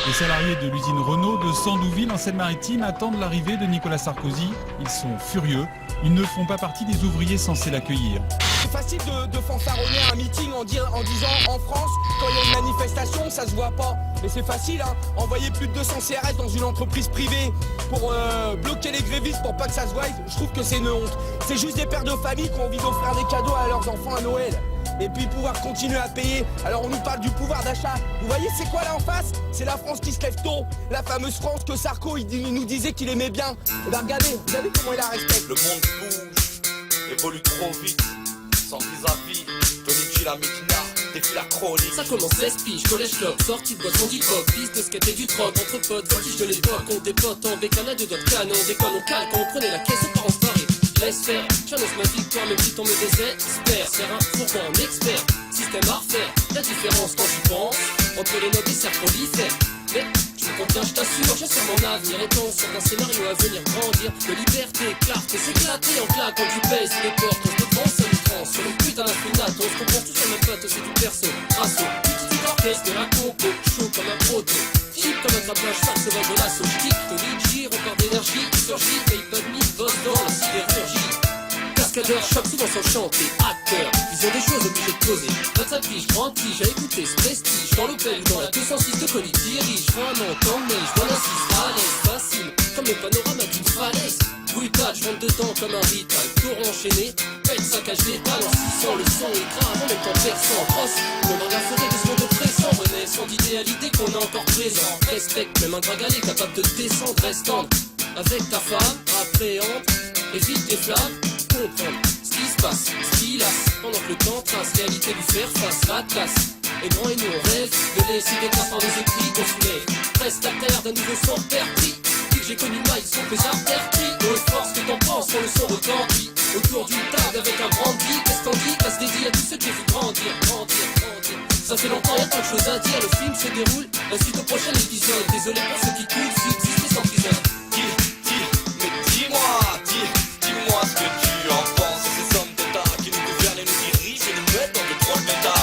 Les salariés de l'usine Renault de Sandouville en Seine-Maritime attendent l'arrivée de Nicolas Sarkozy. Ils sont furieux. Ils ne font pas partie des ouvriers censés l'accueillir. C'est facile de fanfaronner un meeting en disant en France, quand il y a une manifestation, ça se voit pas. Mais c'est facile, hein. Envoyer plus de 200 CRS dans une entreprise privée pour bloquer les grévistes pour pas que ça se voie, je trouve que c'est une honte. C'est juste des pères de famille qui ont envie d'offrir des cadeaux à leurs enfants à Noël. Et puis pouvoir continuer à payer. Alors on nous parle du pouvoir d'achat. Vous voyez c'est quoi là en face? C'est la France qui se lève tôt. La fameuse France que Sarko il nous disait qu'il aimait bien. Et ben regardez, vous savez comment il la respecte. Le monde bouge, évolue trop vite. Sans vis-à-vis, Tony la Mikina, défie la chronique. Ça commence l'esprit, collège club, sortie de boîte, on dit pop, piste de skate et du troc, entre potes, voltige de l'époque, on dépote en bécana de d'autres canons, on déconne, on calque, on prenait la caisse, on part en soirée. Laisse faire, challenge ma victoire, même si on me désespère. Serre un fourgon, en expert, système à refaire. La différence quand j'y pense, entre les notes et cercles prolifères. Mais je me contiens, je t'assure, j'assure mon avenir. Étant sur d'un scénario à venir grandir. De liberté, clarté, s'éclater en claquant du bass sous les portes. On se dépense, ça nous trans, sur le putain d'infinato. On se comprend tous sur même pote, c'est du perso. Rasso, petit orchestre de la compo, chaud comme un proto. Cheap comme un trappage, farce va de l'assaut. J'kick, Tony G, record d'énergie, surgit, paye pas de mythe, boss dans la sidérurgie. Cascadeur, choc souvent sans chanter, acteur, ils ont des choses obligées de poser. 25 piges, grande tige, à écouter ce prestige. Dans l'Opel ou dans la 206 de Colis dirige. Vraiment, tant de neige, dans la 6 à l'aise, facile, comme le panorama d'une falaise. Brutal, je rentre dedans comme un rital, tour enchaîné, pète saccage d'étal en 600, le son est grave, en même temps perçant, crosse, on dans la forêt des secondes oppressants, renaissant d'idéalité qu'on a encore présent, respecte même un gringalet capable de descendre, restante, avec ta femme, appréhende, évite les flammes, comprendre ce qui se passe, ce qui lasse, pendant que le temps trace, réalité lui faire face, la classe, et grand et nous on rêve, de laisser des traces par les écrits qu'on soulève, reste à terre d'un nouveau son perpris. J'ai connu maille, son que j'interpris. Nos forces que t'en penses, on le son retentit. Autour d'une table avec un brandy, qu'est-ce qu'on dit? Casse dédié à tous ceux que j'ai vu grandir. Ça fait longtemps, y'a tant de choses à dire. Le film se déroule, la suite au prochain épisode. Désolé pour ceux qui coulent, subsister sans prison. Mais dis-moi ce que tu en penses. Ces hommes d'État qui nous gouvernent et nous dirigent et nous mettent dans de drôles d'état.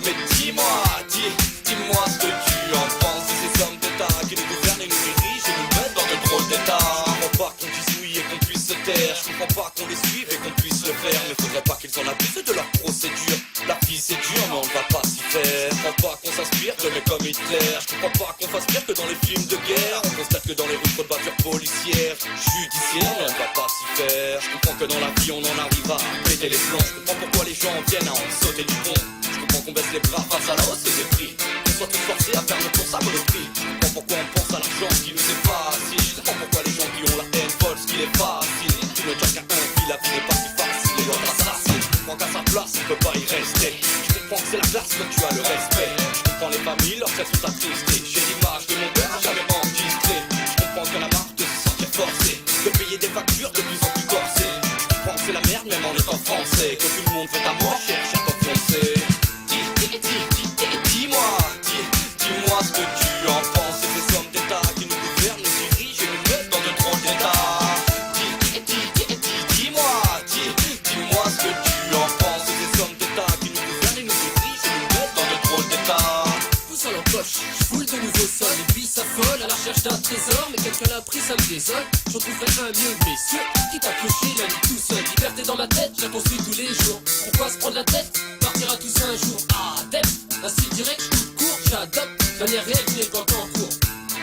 Mais dis-moi ce que tu en penses. Ces hommes d'État qui nous gouvernent et nous dirigent et nous mettent dans de drôles d'état. Je comprends pas qu'on dise oui et qu'on puisse se taire. Je comprends pas qu'on les suive et qu'on puisse le faire. Mais faudrait pas qu'ils en abusent de leur procédure. La vie c'est dur mais on ne va pas s'y faire. Je comprends pas qu'on s'inspire de mecs comme Hitler. Je comprends pas qu'on fasse pire que dans les films de guerre. On constate que dans les rues trop de voitures policières, judiciaires, mais on ne va pas s'y faire. Je comprends que dans la vie on en arrive à péter les plombs. Je comprends pourquoi les gens viennent à en sauter du pont. Je comprends qu'on baisse les bras face à la hausse des prix. Qu'on soit tous forcés à faire notre course à Monoprix. Je comprends pourquoi on pense à l'argent qui nous est facile. Je comprends pourquoi les gens qui ont la haine volent ce qu'il est facile. Tout ne tient qu'à un vie, la vie n'est pas si facile. Et l'autre assassine. Je comprends qu'à sa place on peut pas y rester. Je comprends que c'est la classe quand tu as le respect. Je comprends les familles, leurs têtes sont attristées. J'ai l'image de mon père jamais enregistré. Je comprends qu'il y en a marre de se sentir forcé, de payer des factures de plus en plus corsées. Je comprends que c'est la merde même en étant français. Que tout le monde veut ta mort, cherche à t'enfoncer. Dis-moi ce que tu en penses. C'est ces hommes d'État qui nous gouvernent, nous dirigent et nous mettent dans de drôles d'état. Dis-moi ce que tu en penses. C'est ces hommes d'État qui nous gouvernent et nous dirigent et nous mettent dans de drôles d'état. Pousse en l'empoche, je foule de nouveaux sols. Et puis s'affole à la recherche d'un trésor. Mais quelqu'un l'a pris, ça me désole. Je retrouverai un mieux blessure qui t'a cloché la nuit tout seul. Liberté dans ma tête, je la construis tous les jours. Pourquoi se prendre la tête? Partira tous un jour. Adepte, un style direct, je coupe court, j'adopte. Manière réelle, je n'ai pas en cours.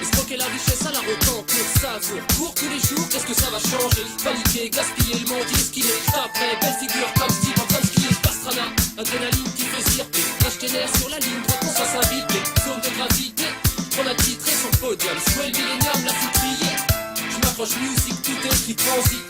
Escroquer la richesse à la retenture, savoure. Cours tous les jours, qu'est-ce que ça va changer? Paniquer, gaspiller, le monde, ce qu'il est. J't'apprends, belle figure comme Steve en train de skier. Pastrana, adrénaline qui fait zirper. Lâche tes nerfs sur la ligne, droite, qu'on soit s'inviter. Zone de gravité, on a titré sur le podium. Swell, millénium, la fout crier. J'm'accroche musique, tout est écrit transit.